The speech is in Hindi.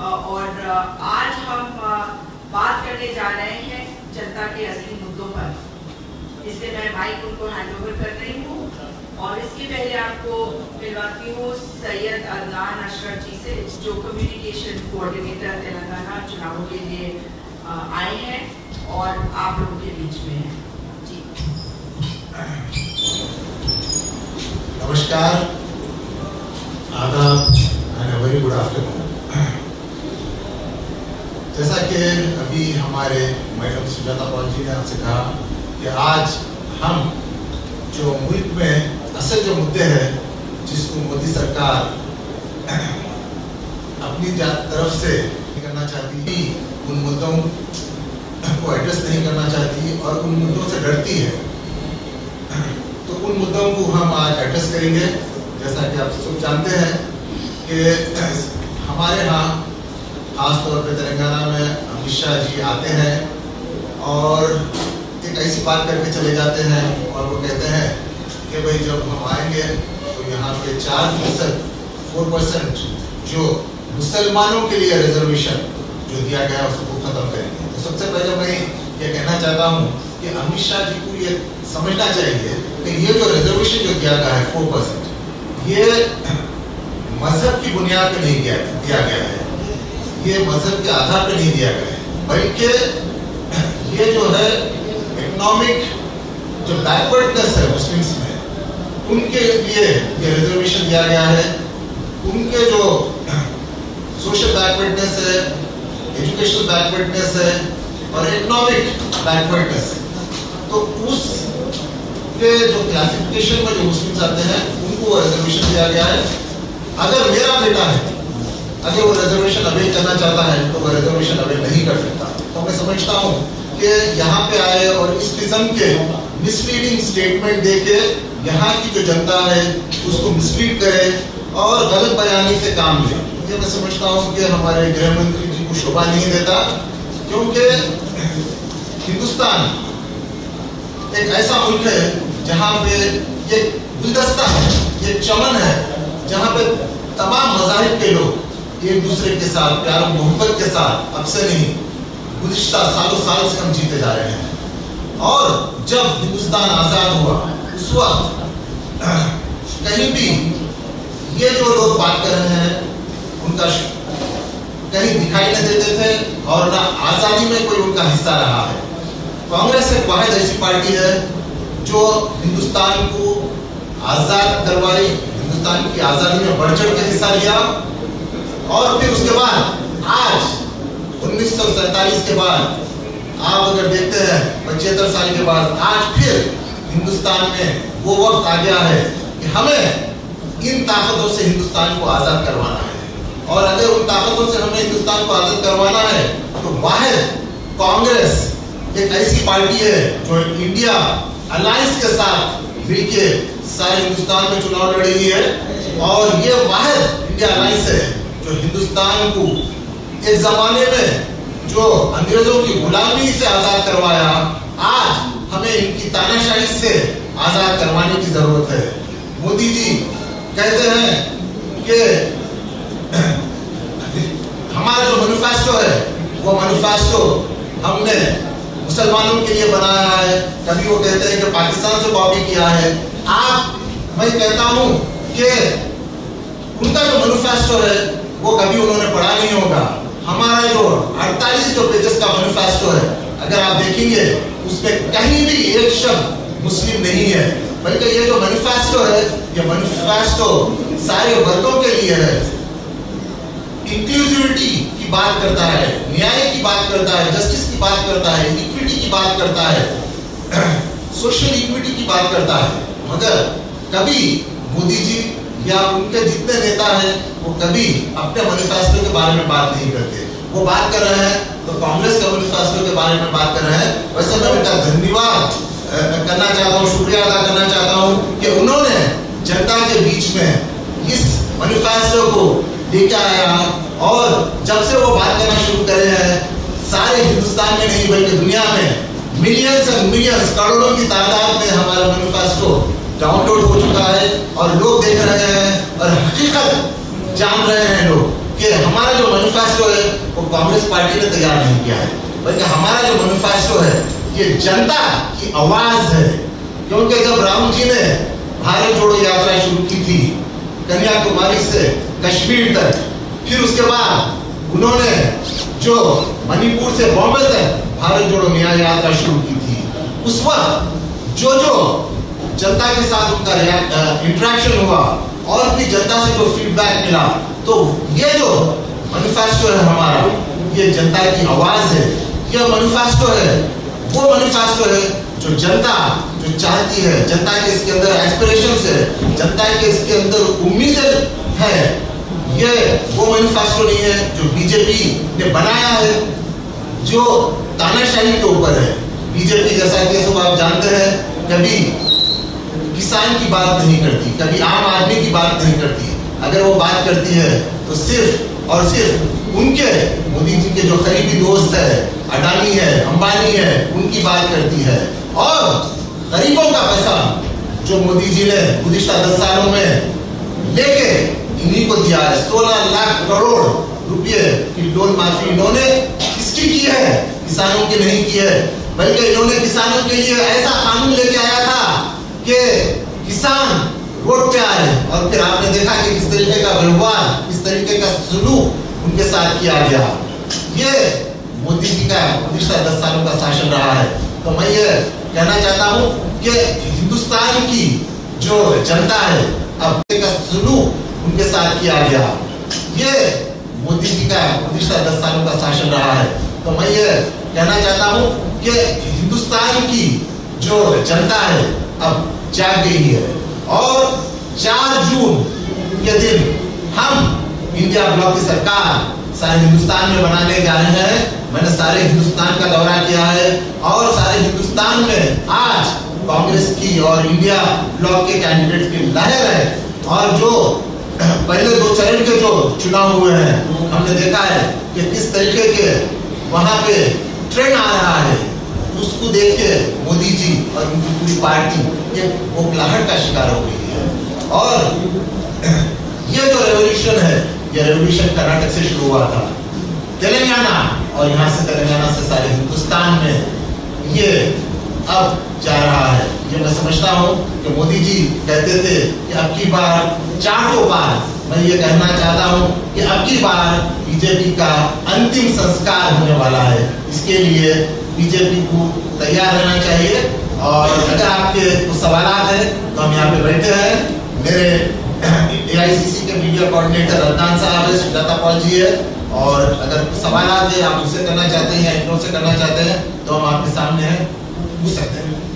और आज हम बात करने जा रहे हैं जनता के असली मुद्दों पर। इसलिए मैं माइक उनको हैंड ओवर कर रही हूँ और इसके पहले आपको मिलवाती हूँ सैयद अदनान अशरफ जी से, जो कम्युनिकेशन कोऑर्डिनेटर तेलंगाना चुनावों के लिए आए हैं और आप लोगों के बीच में हैं। जी नमस्कार, आदाब एंड वेरी गुड आफ्टरनून। जैसा कि अभी हमारे मैडम सुजाता पॉल जी ने आपसे कहा कि आज हम जो मुल्क में असल जो मुद्दे हैं जिसको मोदी सरकार अपनी तरफ से करना चाहती है, उन मुद्दों को एड्रेस नहीं करना चाहती और उन मुद्दों से डरती है, तो उन मुद्दों को हम आज एड्रेस करेंगे। जैसा कि आप सब जानते हैं कि हमारे यहाँ खास तौर पे तेलंगाना में अमित शाह जी आते हैं और एक ऐसी बात करके चले जाते हैं और वो कहते हैं कि भाई जब हम आएंगे तो यहाँ पे 4% जो मुसलमानों के लिए रिजर्वेशन जो दिया गया है उसको खत्म करेंगे। तो सबसे पहले मैं ये कहना चाहता हूँ कि अमित शाह जी को ये समझना चाहिए कि ये जो रिजर्वेशन जो दिया गया है 4%, ये मजहब की बुनियाद पे नहीं दिया गया है, ये मजहब के आधार पे नहीं दिया गया है, बल्कि ये जो है इकोनॉमिक जो बैकवर्डनेस है मुस्लिम्स में, उनके लिए ये रिजर्वेशन दिया गया है। उनके जो सोशल बैकवर्डनेस है, एजुकेशनल बैकवर्डनेस है और इकोनॉमिक बैकवर्डनेस, तो उस के जो क्लासिफिकेशन में जो मुस्लिम्स आते हैं उनको रिजर्वेशन दिया गया है। अगर मेरा बेटा है, अगर वो रिजर्वेशन अवेल करना चाहता है तो वो रिजर्वेशन अवेल नहीं कर सकता। तो मैं समझता हूँ कि यहाँ पे आए और इस किस्म के मिसलीडिंग स्टेटमेंट देके यहाँ की जो जनता है उसको मिसलीड करे और गलत बयानी से काम ले, ये मैं समझता हूँ कि हमारे गृह मंत्री जी को शोभा नहीं देता, क्योंकि हिंदुस्तान एक ऐसा मुल्क है जहाँ पे ये गुलदस्ता है, ये चमन है, जहाँ पे तमाम मज़ाहिब के लोग एक दूसरे के साथ प्यार और मोहब्बत के साथ अब से नहीं गुज़िश्ता सालों साल से हम जीते जा रहे हैं। और जब हिंदुस्तान आज़ाद हुआ उस वक्त कहीं भी ये जो लोग बात कर रहे हैं उनका कहीं दिखाई नहीं देते थे और ना आज़ादी में कोई उनका हिस्सा रहा है। कांग्रेस एक वाहिद ऐसी पार्टी है जो हिंदुस्तान को आज़ाद करवाई, हिंदुस्तान की आज़ादी में बढ़ चढ़ के हिस्सा लिया और फिर उसके बाद आज 1947 के बाद आप अगर देखते हैं 75 साल के बाद आज फिर हिंदुस्तान में वो वक्त आ गया है कि हमें इन ताकतों से हिंदुस्तान को आज़ाद करवाना है। और अगर उन ताकतों से हमें हिंदुस्तान को आज़ाद करवाना है तो वाहिद कांग्रेस एक ऐसी पार्टी है जो इंडिया अलायंस के साथ मिलके सारे हिंदुस्तान में चुनाव लड़ रही है। और ये वाहिद इंडिया अलायंस है जो हिंदुस्तान को एक जमाने में जो अंग्रेजों की गुलामी से आज़ाद करवाया, आज हमें इनकी तानाशाही से आज़ाद करवाने की जरूरत है। मोदी जी कहते हैं कि हमारा जो मैनिफेस्टो है वो मैनिफेस्टो हमने मुसलमानों के लिए बनाया है, कभी वो कहते हैं कि पाकिस्तान से कॉपी किया है। मैं कहता हूँ कि उनका जो मैनिफेस्टो है वो कभी उन्होंने पढ़ा नहीं होगा। हमारा जो 48 जो पेजेस का मैनिफेस्टो है, अगर आप देखेंगे उसमें कहीं भी एक शब्द मुस्लिम नहीं है, बल्कि ये जो मैनिफेस्टो है ये मैनिफेस्टो सारे वर्गों के लिए है। इंक्लूसिविटी की बात करता है, न्याय की बात करता है, जस्टिस की बात करता है, इक्विटी की बात करता है, सोशल इक्विटी की बात करता है। मगर कभी मोदी जी या उनके जितने नेता हैं वो कभी अपने मैनिफेस्टो के बारे में बात नहीं करते। वो बात कर रहे हैं तो कांग्रेस के मैनिफेस्टो के बारे में बात कर रहे हैं। वैसे मैं उनका धन्यवाद करना चाहता हूँ, शुक्रिया अदा करना चाहता हूँ कि उन्होंने जनता के बीच में इस मैनिफेस्टो को लेकर आया और जब से वो बात करना शुरू करे हैं सारे हिंदुस्तान में नहीं बल्कि दुनिया में मिलियंस एंड मिलियंस करोड़ों की तादाद में हमारा मैनिफेस्टो डाउनलोड हो चुका है और लोग देख रहे हैं और हकीकत जान रहे हैं लोग कि हमारा जो मैनिफेस्टो है वो कांग्रेस पार्टी ने तैयार नहीं किया है, बल्कि हमारा जो मैनिफेस्टो है ये जनता की आवाज है। क्योंकि जब राहुल जी ने भारत जोड़ो यात्रा शुरू की थी कन्याकुमारी से कश्मीर तक, फिर उसके बाद उन्होंने जो मणिपुर से बॉम्बे तक भारत जोड़ो न्याय यात्रा शुरू की थी, उस वक्त जो जनता के साथ उनका इंटरेक्शन हुआ और भी जनता से जो फीडबैक मिला, तो ये जो मैनिफेस्टो है हमारा, ये जनता की आवाज है। ये मैनिफेस्टो है, वो मैनिफेस्टो है जो जनता जो चाहती है, जनता के इसके अंदर एस्पिरेशंस है, जनता के इसके अंदर उम्मीदें है। ये वो मैनिफेस्टो नहीं है जो बीजेपी ने बनाया है, जो तानाशाही के ऊपर है। बीजेपी जैसा कि सब आप जानते हैं, कभी किसान की बात नहीं करती, कभी आम आदमी की बात नहीं करती। अगर वो बात करती है तो सिर्फ और सिर्फ उनके मोदी जी के जो करीबी दोस्त है, अडानी है, अंबानी है, उनकी बात करती है। और गरीबों का पैसा जो मोदी जी ने गुज़िश्ता 10 सालों में लेके इन्हीं को दिया है। 16 लाख करोड़ रुपए की लोन माफी इन्होंने किसकी की है? किसानों की नहीं की है, बल्कि इन्होंने किसानों के लिए ऐसा कानून लेके आया था कि किसान रोड पे आए, और फिर आपने देखा कि किस तरीके का व्यवहार, किस तरीके का सलूक उनके साथ किया गया। ये मोदी जी का गुज़िश्ता 10 सालों का शासन रहा है। तो मैं ये कहना चाहता हूँ कि हिंदुस्तान की जो जनता है, अब का सलूक उनके साथ किया गया। ये मोदी जी का गुज़िश्ता 10 सालों का शासन रहा है। तो मैं ये कहना चाहता हूँ कि हिंदुस्तान की जो जनता है अब जाग गई है, और 4 जून के दिन हम इंडिया ब्लॉक की सरकार सारे हिंदुस्तान में बनाने जा रहे हैं। मैंने सारे हिंदुस्तान का दौरा किया है, और सारे हिंदुस्तान में आज कांग्रेस की और इंडिया ब्लॉक के कैंडिडेट की लहर है। और जो पहले 2 चरण के जो चुनाव हुए हैं, हमने देखा है कि किस तरीके के वहां पे ट्रेंड आ रहा है। उसको देख के मोदी जी और उनकी पूरी पार्टी एक बोखलाहट का शिकार हो गई है। और ये जो रेवोल्यूशन है, ये रेवोल्यूशन कर्नाटक से शुरू हुआ था, तेलंगाना, और यहाँ से तेलंगाना से सारे हिंदुस्तान में ये अब जा रहा है। ये मैं समझता हूँ कि मोदी जी कहते थे कि अब की बार 400 बार, मैं ये कहना चाहता हूँ कि अब की बार बीजेपी का अंतिम संस्कार होने वाला है। इसके लिए बीजेपी को तैयार रहना चाहिए। और अगर आपके कुछ सवाल हैं तो हम यहाँ पे बैठे हैं। मेरे AICC के मीडिया कोऑर्डिनेटर अदनान साहब है, सुजाता पॉल जी है, और अगर कुछ सवाल हैं आप उनसे करना चाहते हैं या इनसे करना चाहते हैं तो हम आपके सामने हैं, पूछ सकते हैं।